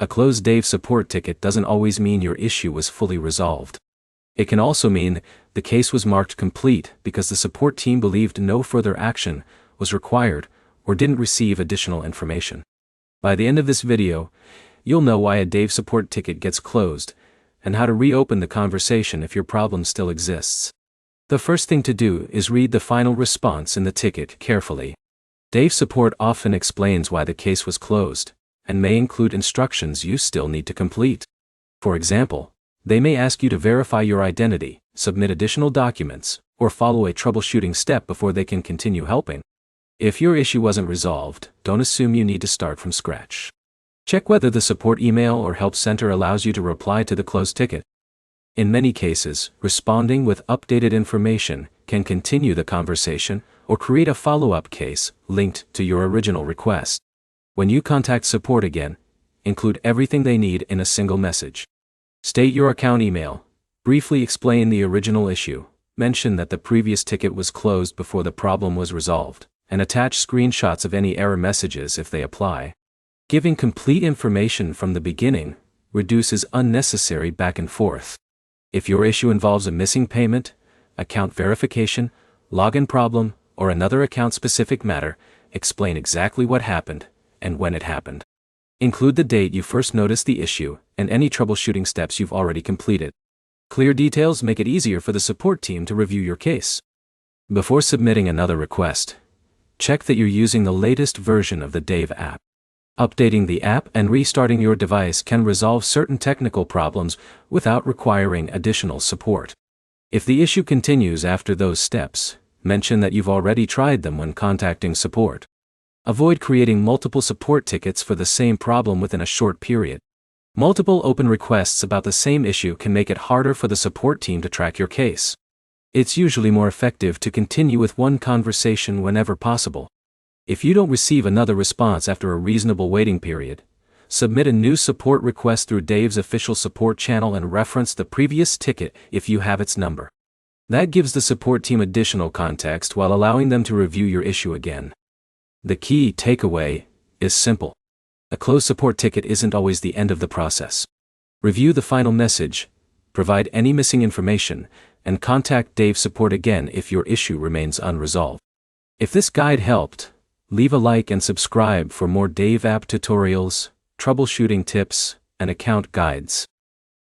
A closed Dave support ticket doesn't always mean your issue was fully resolved. It can also mean the case was marked complete because the support team believed no further action was required or didn't receive additional information. By the end of this video, you'll know why a Dave support ticket gets closed and how to reopen the conversation if your problem still exists. The first thing to do is read the final response in the ticket carefully. Dave support often explains why the case was closed and may include instructions you still need to complete. For example, they may ask you to verify your identity, submit additional documents, or follow a troubleshooting step before they can continue helping. If your issue wasn't resolved, don't assume you need to start from scratch. Check whether the support email or help center allows you to reply to the closed ticket. In many cases, responding with updated information can continue the conversation or create a follow-up case linked to your original request. When you contact support again, include everything they need in a single message. State your account email, briefly explain the original issue, mention that the previous ticket was closed before the problem was resolved, and attach screenshots of any error messages if they apply. Giving complete information from the beginning reduces unnecessary back and forth. If your issue involves a missing payment, account verification, login problem, or another account-specific matter, explain exactly what happened and when it happened. Include the date you first noticed the issue and any troubleshooting steps you've already completed. Clear details make it easier for the support team to review your case. Before submitting another request, check that you're using the latest version of the Dave app. Updating the app and restarting your device can resolve certain technical problems without requiring additional support. If the issue continues after those steps, mention that you've already tried them when contacting support. Avoid creating multiple support tickets for the same problem within a short period. Multiple open requests about the same issue can make it harder for the support team to track your case. It's usually more effective to continue with one conversation whenever possible. If you don't receive another response after a reasonable waiting period, submit a new support request through Dave's official support channel and reference the previous ticket if you have its number. That gives the support team additional context while allowing them to review your issue again. The key takeaway is simple. A closed support ticket isn't always the end of the process. Review the final message, provide any missing information, and contact Dave support again if your issue remains unresolved. If this guide helped, leave a like and subscribe for more Dave app tutorials, troubleshooting tips, and account guides.